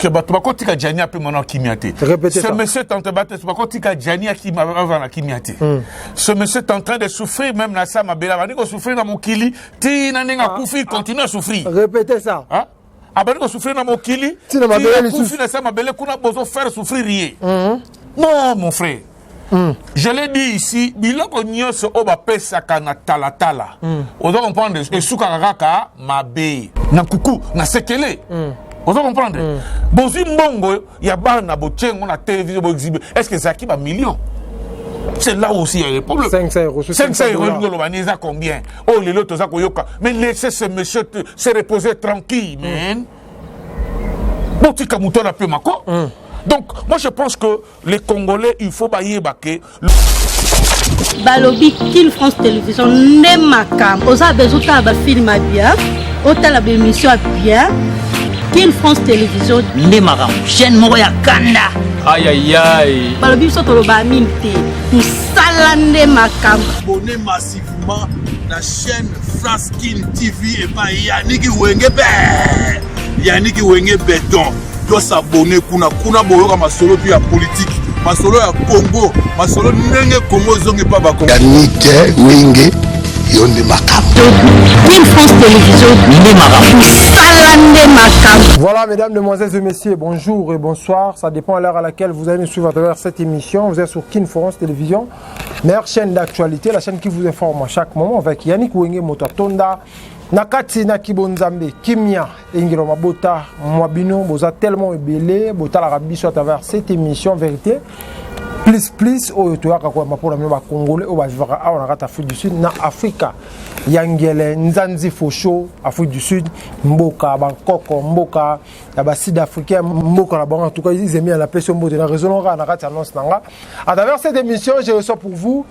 que Batobakotika Djani a pu mon kimiate? Ce monsieur Tantebakotika Djani a qui m'a la kimiate. Ce monsieur est en train de souffrir, même na sa mabela, va dire qu'on souffre dans mon kili, tina nenga koufi, continue à souffrir. Répétez ça. Hein? Abani ko souffrir dans mon kili, tina koufi na sa mabela, qu'on a besoin de faire souffrir rien. Non, mon frère. Je l'ai dit ici, biloko nyonso oba pesa kana talatala. On doit comprendre et soukaraka mabe. Na kuku, na sekele. On doit comprendre. Bozi mbongo ya bana bochengo na télévision bo exhiber. Est-ce que ça qui va million? C'est là aussi il y a le problème. 500 euros. 500 euros, nous avons combien? Oh, les lots, mais laissez ce monsieur se reposer tranquille, man. Bon, tu as un peu ma quoi? Donc, moi je pense que les Congolais, il faut bailler baquer. Balobi, Kin France Télévision, n'est ma cam. Aux abeilles, autant la film à bien, autant la émission à bien. Kin France Télévision, n'est ma cam. Chaîne Moya Kanda. Aïe aïe aïe. Balobi, ça te le bat minté. Nous salane ma cam. Abonnez massivement la chaîne France Kin TV et pas Yannick Wengebe. Yannick Wenge Béton. Doit s'abonner kuna boyoka masolo puis la politique masolo ya Congo masolo ndenge Congo zonge pa ba Congo Yannick Wenge yonde makam Kin France Télévision ndé makam salane makam. Voilà mesdames, demoiselles et messieurs, bonjour et bonsoir, ça dépend à l'heure à laquelle vous allez nous suivre à travers cette émission. Vous êtes sur Kin France Télévision, meilleure chaîne d'actualité, la chaîne qui vous informe à chaque moment avec Yannick Wenge Motatonda. Nakati na kibonzambe kimia ingiro mabota mwabino boza tellement ebelé bota la rabiso à travers cette émission vérité plus oyo toyaka kwa mapona mino ba congolais o ba vivra a on rata Afrique du Sud na Afrika yangele nzanzi fosho Afrique du Sud mboka Bangkok mboka ya ba sud africain mboka la banque en tout cas ils aiment bien la pression mbote na raison on na rata annonce nanga à travers cette émission je reçois pour vous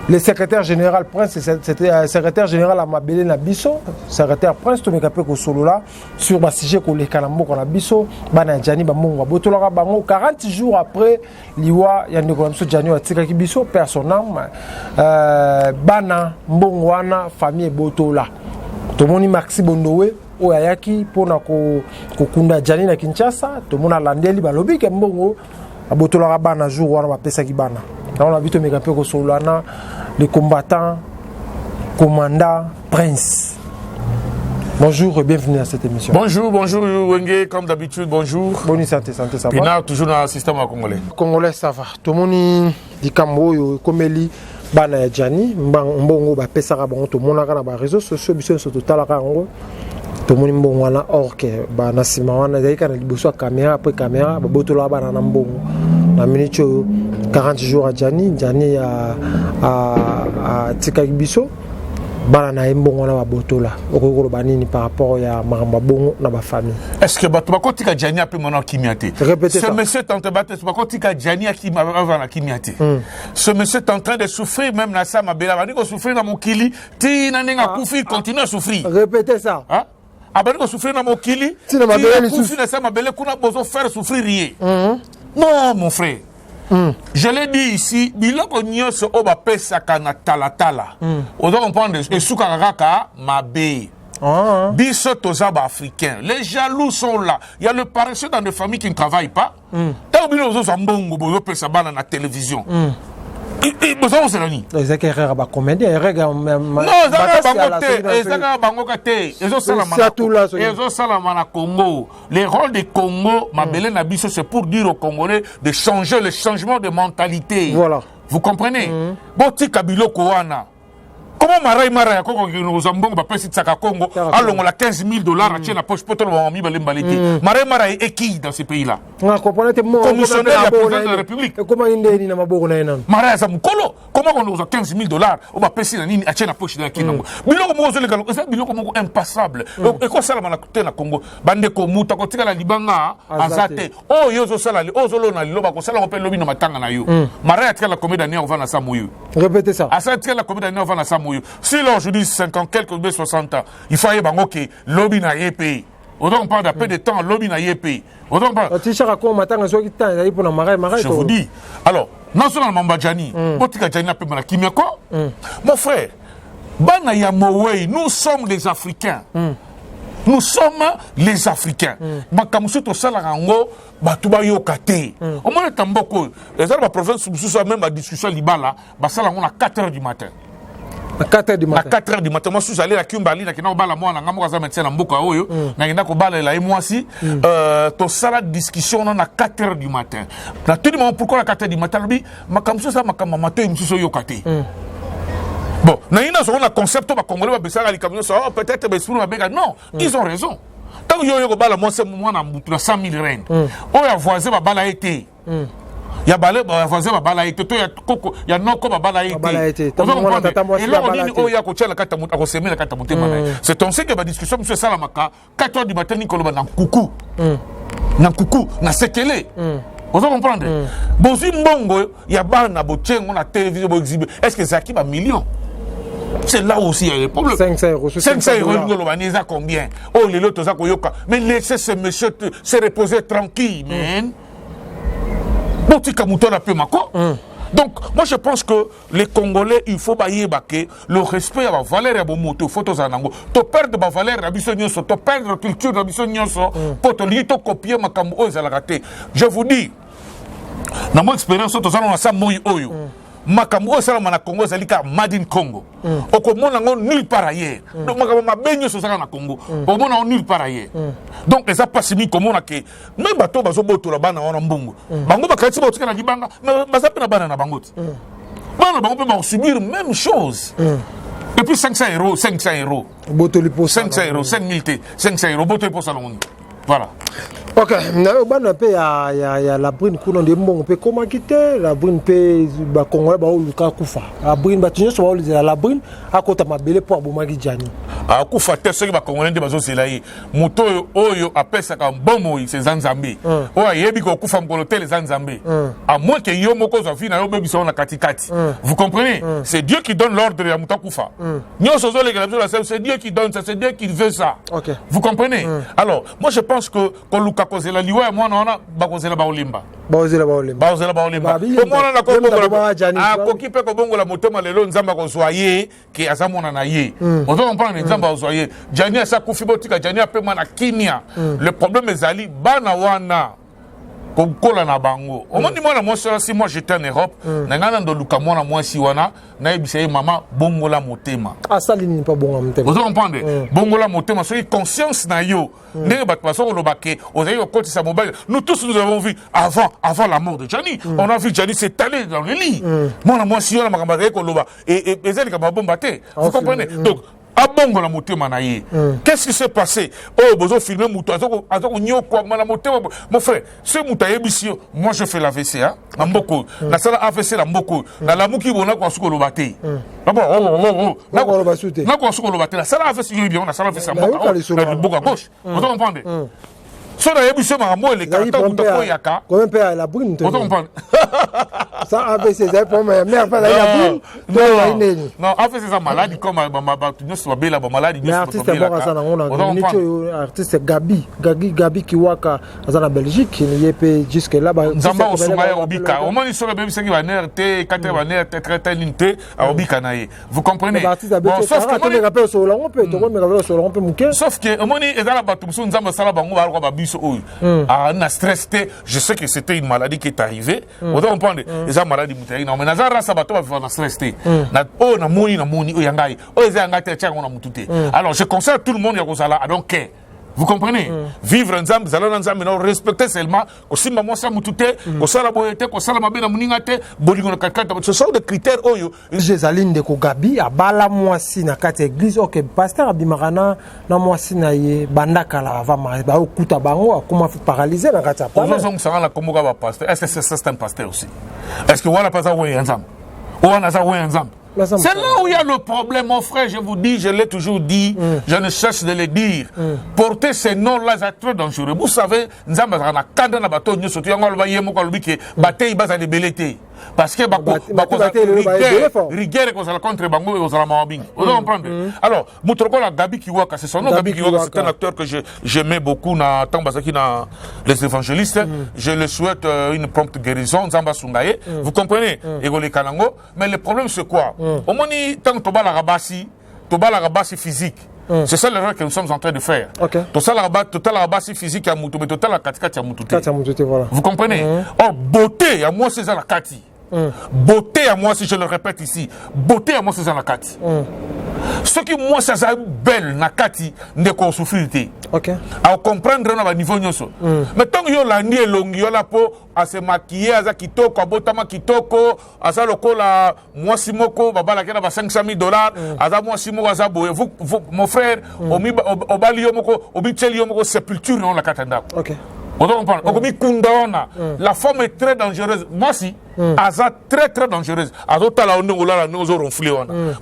le secrétaire général Prince, secrétaire général Amabele Nabiso, secrétaire Prince, tout le monde solo là sur le sujet qu'on les calambo qu'on a biso, bana Djani bamongo botola bango 40 jours après liwa ya Nicolas Djani atika kibiso personnam bana mbongwana famille botola. Tout le monde Maxi Bondowe o ayaki pona ko kunda Djani na Kinshasa, tout le monde landeli balobi ke mbongo botola bana jour wana bapesa ki bana. On a vu les combattants, commandant, prince. Bonjour et bienvenue à cette émission. Bonjour Wenge, comme d'habitude, bonjour. Bonne santé, ça va. Pina, toujours dans le système congolais. Congolais, ça va. Tout le monde dit Kambo, comme Eli, Bana Djani, Mbongo, Pesara, tout le monde a des réseaux sociaux, sur total Rango. Tout le monde a or que Bana Simawana, il y a des caméra après caméra, Botola Bana Mbongo. La minute 40 jours à Djani à Tikabiso, Banana Mbongo na Botola, au Banini par rapport à Marambabongo na ma famille. Est-ce que Batobakotika Djani a pu mon kimiate? Répétez ça. Ce monsieur est en train de Djani a qui m'a la kimiate. Ce monsieur est en train de souffrir, même na sa mabela, va dire qu'on souffre dans mon kili, tina nenga koufi, continue à souffrir. Répétez ça. Hein? Abani ko souffrir dans mon kili, tina koufi na sa mabela, qu'on a besoin de faire souffrir rien. Non, mon frère. Je l'ai dit ici, biloko nyonso oba pesa kana talatala. On doit comprendre et soukaraka mabe. Biso tozaba africain. Les jaloux sont là. Il y a le paresseux dans des familles qui ne travaillent pas. T'as oublié aux autres mbongo bozo pesa bana na télévision. Les éclaireurs ba comédie, regarde non, ça bangote. Ils salama na Congo. Les rôles de Congo, Mabele Nabiso, c'est pour dire aux Congolais de changer le changement de mentalité. Voilà. Vous comprenez? Boti Kabilo Kowana. Comment Maray Congo nous ambons ba pesi tsaka Congo allons la 15 000 $, à tiens la poche poto ba mi balembalete. Maray est qui dans ce pays là? On comprenez moi commissionnaire du président de la République. Comment inde na maboko na ina? Maray za mukolo. Comment on nous a 15 000 $, on va pesi na nini à tiens la poche na kinango. Biloko mo zo legalo, c'est biloko mo impassable. Et ko sala na côté na Congo, bande ko muta ko tika la libanga azate. Oh yo zo sala li, zo lo na liloba ko sala ko pe lobi na matanga na yo. Maray atika la comédie d'année on va na samoyo. Répétez ça. Atika la comédie d'année on va na samoyo. Si là aujourd'hui 50 quelques 60 ans, il faut y bango que lobby na yépé. On parle d'un peu de temps lobby na yépé. On parle. Je vous dis. Alors, non seulement Mambadjani, Botika Djani a peu mal Kimiako. Mon frère, Bana Yamowei, nous sommes les Africains. Nous sommes les Africains. Makamusu to sala rango batuba yo kate. Au moins tamboko. Les autres provinces sous même la discussion libala, basala on à 4h du matin. À 4h du matin. À 4h du matin. Moi, je suis allé à Kimbali, na kina bala moi na ngamu kaza médecin na mboka oyo, na kina ko bala la moi si to sala discussion on à 4h du matin. Na tout le monde pourquoi à 4h du matin bi makamusu sa makamamato imsuso yo kate. Bon, on a concept ba congolais ba besala likamyo ça peut-être ba esprit ba bega non, ils ont raison. Tant que yo bala moi c'est moi na mutu na 100 000 rand. O ya voisin ba bala été. Ya balé ba voisin ba bala été to ya koko ya noko ba bala été. Et là on dit o ya ko tchela kata mutu ko semela kata mutu mana. C'est on sait que ba discussion monsieur Salamaka 4h du matin Nicolo ba na kuku. Na kuku na sekele. Vous comprenez? Bon si mbongo ya bana bo tchengo na télévision bo exhiber. Est-ce que ça qui va millions? C'est là aussi il y a des problèmes. 500 euros. 500 euros, nous avons combien? Oh, les lots, mais laissez ce monsieur se reposer tranquille, man. Donc, moi je pense que les Congolais, il faut bailler le respect à la valeur à moto, photos en ango. Tu perds de la valeur à Bissonioso, tu perds de la culture à Bissonioso, pour te lier, tu copier ma camo, ils allaient rater. Je vous dis, dans mon expérience, tu as ça, moi, oyo. Makambo sala na Congo zalika Madin Congo. Okomona ngo nulle part ailleurs. Donc makambo mabenyo so sala na Congo. Okomona nulle part ailleurs. Donc les apasimi komona ke même bato bazo boto la bana wana mbongo. Bango bakati boto na libanga, mais bazape na bana na bango. Bana bango peut subir même chose. Et puis 500 euros, 500 euros. Boto lipo 500 euros, 5000 T, 500 euros boto lipo salon. Voilà. Ok, on peut ya la brune qu'on de bon peut comment quitter la brune peut ba Congolais ba oluka kufa. La brune ba tinyo so ba la brune à côté ma belé pour bomaki Jani. A kufa te ceux qui ba Congolais de bazo selayi. Moto oyo apesa ka bomo c'est Zanzambe. O yebi ko kufa mkolote les Zanzambe. À moins que yo moko zo fina yo bebi so na katikati. Vous comprenez? C'est Dieu qui donne l'ordre ya muta kufa. Nyo so zo les c'est Dieu qui donne ça, c'est Dieu qui veut ça. OK. Vous comprenez? Alors, moi je pense que Luka kozela liwa moi na ba kozela ba olimba omona na ko kipe ko bongo la motema lelo nzamba ko zoyer ki azamona na ye on doit comprendre nzamba zoyer Jani asa kufibotika Jani apema na kimia le problème ezali bana wana kokola na bango omoni mwana moi si moi j'étais en Europe na ngana ndo luka mwana moi si wana na ebisa mama bongola motema asalini pas bongola motema vous comprenez bongola motema so conscience na yo ndenge bato baso kolobake ozali kokotisa mobile nous tous nous avons vu avant la mort de Jani on a vu Jani s'étaler dans le lit mwana moi si wana makamba zali koloba et ezali ka bomba te vous comprenez donc abongo la motema na ye. Qu'est-ce qui s'est passé? Oh, bozo filmer muto azoko nyoko na motema. Mon frère, ce muta yebisio, moi je fais la VCA, na mboko, na sala AVC la mboko, na la muki bona kwa suko lobate. D'abord, na kwa suko lobate, la sala AVC yo bien, na sala AVC la mboko à gauche. Vous comprenez? So na yebisio ma mo le carton muto ko yaka. Comment père la brune? Vous comprenez? Ça AVC c'est pour ma mère pas la brune. Non, AVC c'est maladie comme nous sommes belle la maladie. Mais artiste bon ça on a artiste Gabi qui waka dans la Belgique, il y a jusque là-bas. Nzamba osumaya obika. Au moins ils sont bien c'est qui va NRT, 4 va NRT très l'unité à obika naé. Vous comprenez? Bon, sauf que on me rappelle sur là on peut sauf que au moins ils ala batu nzamba sala bango ba ko ba biso oyo. Ah na stress je sais que c'était une maladie qui est arrivée. Vous comprenez? Eza maladie mutayi na mais nazara sa bato va na stress na o na moni o yangai o eza ngate tchanga na mutute. Alors je conseille à tout le monde ya kozala donc vous comprenez? Vivre ensemble, zala ensemble, non respecter seulement. Aussi maman sa mutute, ko sala boyete, ko sala mabe na muningate, bolingo na kakata. Ce sont des critères oyo. Jézaline de Kogabi a bala mwasi na kati église OK pasteur abimarana na mwasi na ye bandaka la va ba okuta bango akoma paralysé na kati pa. On sera la komoka ba pasteur. Est-ce que c'est un pasteur aussi? Est-ce que voilà pas ça ouais ensemble? On a ça ouais ensemble. C'est là où il y a le problème, mon frère, je vous dis, je l'ai toujours dit, je ne cesse de le dire. Porter ces noms-là, c'est très dangereux. Vous savez, nous avons un cadre dans le bateau, nous sommes en train de bataille base à des belletés. Parce que rigueur contre Bango et aux Alamabing. Vous comprenez? Alors, Moutrokola Gabi Kiwaka, c'est son nom. Gabi Kiwaka, c'est un acteur que j'aimais beaucoup dans les évangélistes. Je le souhaite une prompte guérison. Zamba Sungaye. Vous comprenez? Egole Kalango. Mais le problème, c'est quoi? Au moins, tant que tu as la rabassi physique. C'est ça l'erreur que nous sommes en train de faire. Total la base physique à Moutou, mais total la katikati à Moutou. Voilà. Vous comprenez? Oh, beauté, à moi, c'est ça la kati. Beauté à moi, si je le répète ici, beauté à moi, c'est ça la kati. Ce qui, moi, ça a belle, na kati, ne qu'on souffrir. À comprendre, on a niveau nyoso. Mais tant que la ni longue, yo la peau, à se maquiller, à kitoko, à botama kitoko, à ça le la moi simoko, baba la kena ba $500,000, à ça moi simoko, à ça boye. Vous, mon frère, au bali yomoko, au bicheli yomoko, sépulture, non la katanda. On comprend. La femme est très dangereuse. Moi, si, Aza très très dangereuse.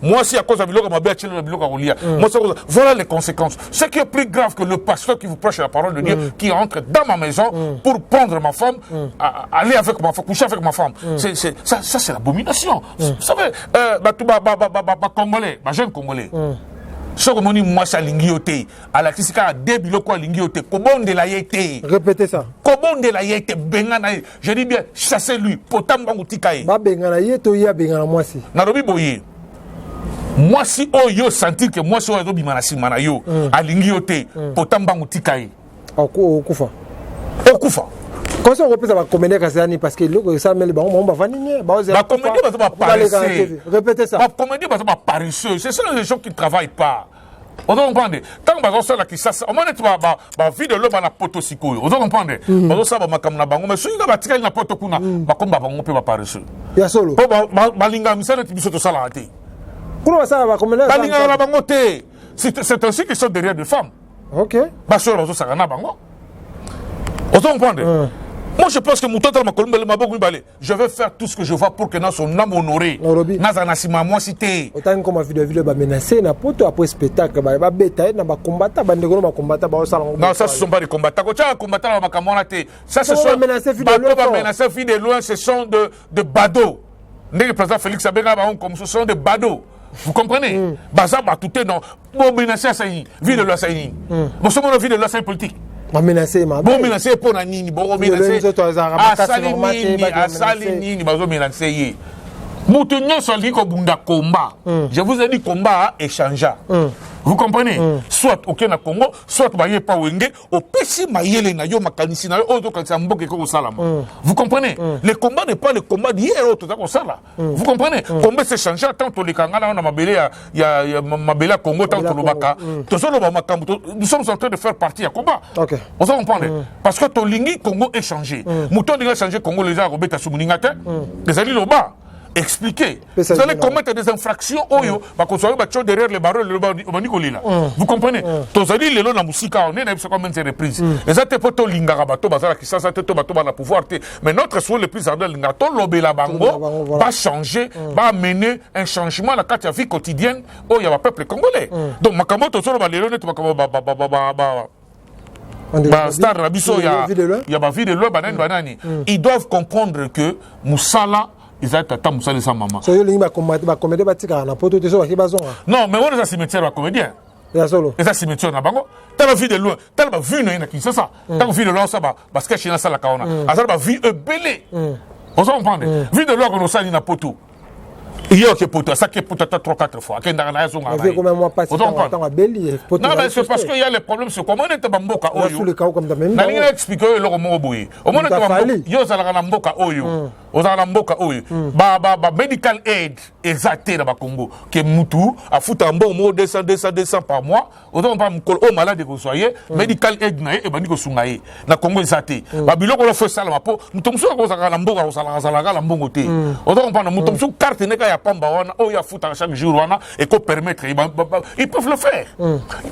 Moi, si à cause de voilà les conséquences. Ce qui est plus grave que le pasteur qui vous prêche la parole de Dieu, qui entre dans ma maison pour prendre ma femme, aller avec ma femme, coucher avec ma femme. Ça, c'est l'abomination. Vous savez, Congolais, jeune Congolais. Ce que moi ça lingioté à la kisika débilo quoi lingioté comment de la yété répétez ça comment de la yété bengana je dis bien chasser lui potamba utikaye ba bengana yeto ya bengana moi si na robi boye moi si oh yo sentir que moi so zo bimana simana yo à lingioté potamba utikaye okufa quand on repose à commander Kazani parce que le ça met les ballons on va vaniller ba commander ba paresseux répétez ça ba commander ba paresseux c'est ça les gens qui ne travaillent pas on doit comprendre tant que ça là qui ça on est ba vie de l'homme na poto sikoyo on doit comprendre on ça ba makamna bango mais soki ba tika na poto kuna ba komba bango pe ba paresseux ya solo ba linga misana tibiso to sala ate kuna ça ba commander ba linga na bango te c'est ainsi qu'ils sont derrière des femmes ba solo zo sala na bango on doit comprendre. Moi, je pense que je vais faire tout ce que je vois pour que son âme honorée. Moi, cité. Autant comme vidéo menacé, na poto après spectacle, bêta, na combattant, non, ça, ce sont pas des combattants. Ça, ce sont menacés de loin, ce sont de badauds. Le président Félix Abega, comme ce sont des badauds. Vous comprenez? Baza, tout est non. Bon, menacé à Saïn, vie de l'Assaïn. Bon, ce monde vie de l'Assaïn politique. Bon menacé pour Nanini, bon menacé. Asalinini, bazo menacé. Moutonyo soli ko bunda combat. Je vous ai dit combat échangeant. Vous comprenez? Soit au Kenya Congo, soit baye pa wenge, au pesi mayele na yo makanisi na yo ozo kanisa mboke ko salama. Vous comprenez? Le combat n'est pas le combat d'hier auto ko sala. Vous comprenez? Combat s'échangeant tant to le kangala na mabele ya mabele Congo tant to lobaka. To solo ba makambo nous sommes en train de faire partie à combat. On se comprend parce que to lingi Congo échangé. Mouton lingi échangé Congo les a robeta sumuningate. Les ali loba. Expliquez. Vous allez commettre des infractions. Derrière les barreaux, vous comprenez? Tozali lelo na musika on est na biso comme une reprise. Les autres poto lingara bato bazala ki ça te bato ba na pouvoir te. Mais notre souhait le plus ardent lingato lobela bango va changer, va amener un changement la carte de vie quotidienne au ya peuple congolais. Donc makambo to solo ba lelo net makambo star rabiso ya ba vie de l'homme banani. Ils doivent comprendre que Moussala ils ont tata Moussala sa maman. So yo lingi ba comédie ba tika na poto te so ki bazon. Non, mais on est à cimetière ba comédien. Ya solo. Et ça cimetière na bango. T'as la vie de loin, t'as la vue na qui c'est ça. T'as la vie de loin ça ba parce que chez na sala kaona. Azala ba vie belé. On se comprend. Vie de loin qu'on sali na poto. Il y a que poto, ça qui poto 3-4 fois. Non, mais c'est parce qu'il y a les problèmes sur comment on est à Mboka Oyo. Na linga expliquer le romo boye. Au moment où yo zala na Mboka Oyo. Ozala Mboka Oyo. Ba medical aid exacté dans Congo que mutu a foutu un bon mot 200 par mois. Autant pas mkol o malade que soyez medical aid na e bandi ko sungaye. Na Congo exacté. Ba biloko lo fait ça la po. Mutomso ko zala na Mboka ozala la mbongo te. Autant pas mutomso carte ne ka pamba wana o ya futa chaque jour wana et qu'on permettre ils peuvent le faire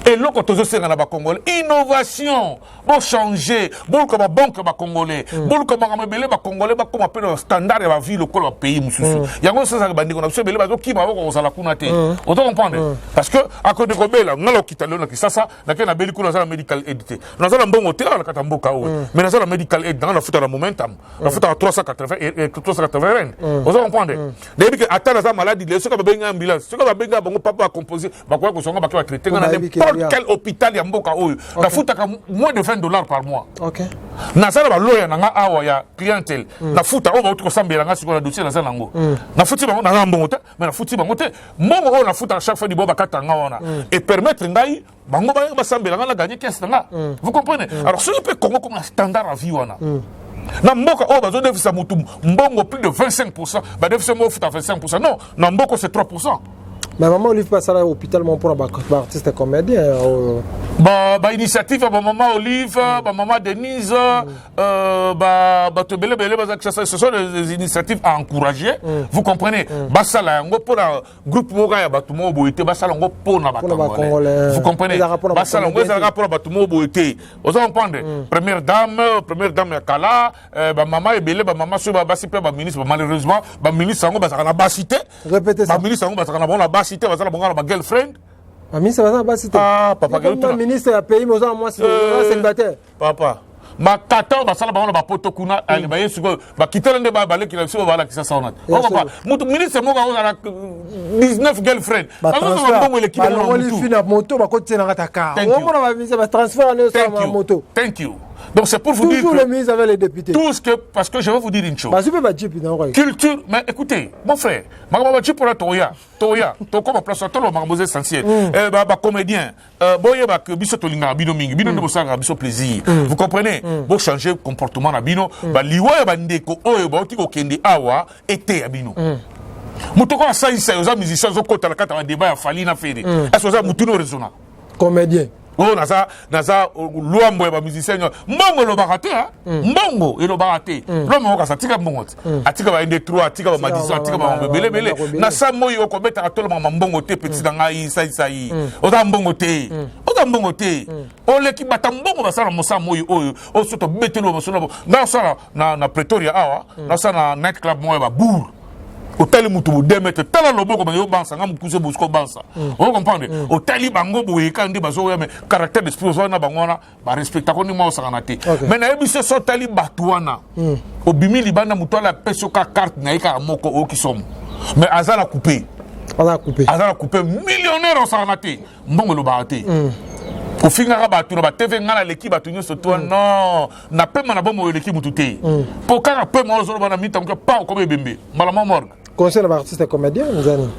et là quand on se na ba congolais innovation bon changer bon comme banque ba congolais bon comme mabele ba congolais ba comme appelle standard ya vie le col pays mususu yango ça bandi ko na so bele ba zo ki ba ko sala kuna te on doit comprendre parce que à côté de kobela ngalo kitalo na kisasa na kana beli kuna za medical aid te na za mbongo te na kata mboka o mais na za medical aid na futa na momentum na futa 380 et 380 on doit comprendre depuis que atteindre ça maladie les ceux qui ont ambulance ceux qui ont bango papa composé ba quoi que songa ba traiter dans n'importe quel hôpital ya mboka oyo na futa moins de $20 par mois nazala baloya nanga awa ya clientèle na futa o ba uti ko sambela nga siko na dossier na zala ngo na futi bango na mbongo te mais na futi bango te mbongo o na futa chaque fois di boba kata nga wana et permettre ngai bango ba sambela nga na gagner caisse nga vous comprenez alors ce peut Congo comme un standard à vie wana na mboka o bazo defisa mutu mbongo plus de 25% ba defisa mo futa 25% non na mboko c'est 3%. Mais maman Olive passe à l'hôpital pour un artiste comédien. Bah initiative bah maman Olive, bah maman Denise, bah ce sont des initiatives à encourager. Vous comprenez? Bah ça là, on pour un groupe moga bah tout le monde boité, bah ça là on pour na Congolais. Vous comprenez? Bah ça là on va rapport bah tout le monde boité. Vous comprenez? Première dame ya Kala, bah maman est belle, bah maman sur bah si bah ministre malheureusement bah ministre on bah ça na bas cité. Répétez ça. Bah ministre on bah ça na bon la bas cité, bah ça la bon ma girlfriend. Ah ministre va ça bas cité. Ah papa le ministre a pays mais moi c'est célibataire. Papa ma tata ba sala ba poto kuna ali ba yesu ko ba kitela nde ba bale kila so ba la kisa sauna o papa mutu ministre mo ba ona 19 girlfriend ba bongo le kiba na moto fina moto ba ko tsena ngata ka o mo na ba ministre ba transfert na sa moto. Thank you. Donc c'est pour vous dire que les ministres avec les députés. Tout ce que parce que je vais vous dire une chose. Bah je peux pas dire culture mais écoutez mon frère magaba ba pour la toya to comme place to lo magabo essentiel ba comédien boye ba que biso to linga bino mingi bino ndo sanga biso plaisir. Vous comprenez? Bo changer comportement na bino ba liwa ba ndeko oyo ba oti ko kende awa été ya bino. Muto ko sa isa oza musicien zo kota la kata ba débat ya fali na fere. Est-ce que ça mutuno raisonna? Comédien. Oh naza luambo ba musicien mbongo lo baraté mbongo elo baraté lomo ka satika mbongo atika ba inde 3 atika ba madiso atika ba bele na sa moyi o ko beta ka tolo ma mbongo te petit danga sai o da mbongo te o le ki bata mbongo ba sala mosa moyi oyo o soto betelo mo solo na sala na Pretoria awa na sala na night club moyo ba bour Hôtel Mutubu 2 mètres, tel le beau comme yo bansa, ngam kuso busko bansa. Vous comprenez? Hôtel Bango boye kandi bazo mais caractère d'esprit na bangwana ba respecta ko ni mo sanganate. Mais na ebiso so tali batwana. Obimi libana mutola peso ka carte na ika moko o ki somme. Mais azala coupé. Azala coupé millionnaire en sanganate. Mbongo lo baraté. Au final ba tu ba TV ngala l'équipe ba tunyo soto non na pe mana bomo l'équipe mututé. Pour quand pe mo zo bana mita pas comme bembe. Malama morgue. Conseil d'artiste comédien,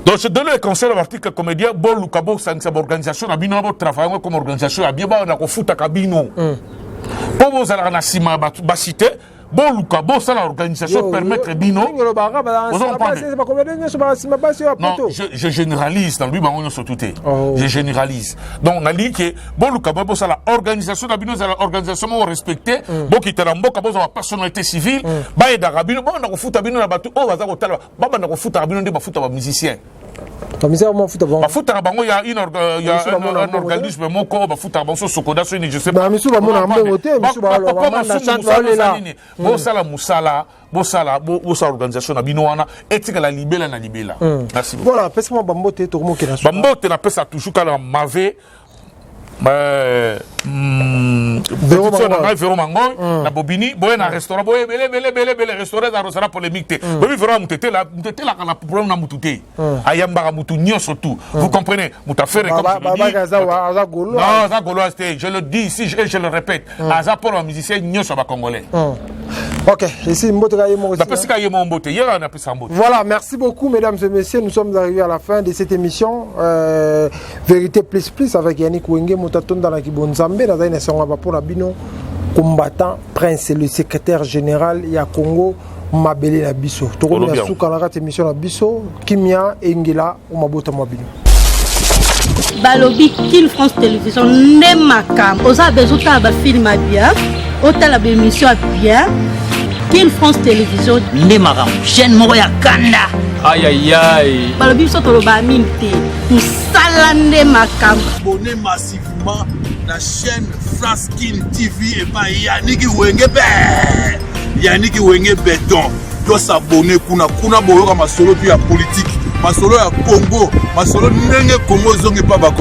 donc je donne le conseil d'artiste comédien bon lukabo ça une organisation abino bo travailler comme organisation abiba na ko futa kabino pour vous aller na sima ba cité bon lukabo ça l'organisation permettre bino non je généralise dans lui ba on surtout je généralise donc on a dit que bon lukabo ça l'organisation abino ça l'organisation on respecter bon qui tera mboka bo sa personnalité civile ba et d'arabino bon na ko futa bino na batu o baza ko tala ba na ko futa bino ndi ba futa ba musicien ba futa bango ya un organisme moko ba futa bango sokoda so ni je sais pas misu ba mona mbongo te misu ba lo ba na chat ba lela bo sala organisation na bino wana etika la libela na libela merci beaucoup voilà pesa bambote to moke na so bambote na pesa toujours kala mave Véro Mangoy na Bobini boye na restaurant boye bele restaurant za rosara polémique te bobi Véro mutete la kana problème na mutute ayamba mutu nyo surtout vous comprenez muta faire comme non za golo je le dis ici je le répète aza pour un musicien nyo sur ba congolais. OK, ici mbote ka yemo aussi. Voilà, merci beaucoup mesdames et messieurs, nous sommes arrivés à la fin de cette émission Vérité plus avec Yannick Wenge Motatonda na Kibonzambe na zaina songa pour bino combattant prince le secrétaire général ya Congo Mabele na biso. Toko na suka na kati émission na biso Kimia Engela o mabota mabino. Balobi Kin France Télévision ne makam oza bezuta ba film bien otala ba émission bien Kin France Télévision ne makam chaîne moko ya kanda aïe balobi biso toloba minti musala ne makam abonnez massivement la chaîne France Kin TV et pas Yannick Wenge Béton doit s'abonner kuna boyoka masolo puis ya politique masolo ya Congo masolo ndenge Congo zongi pa ba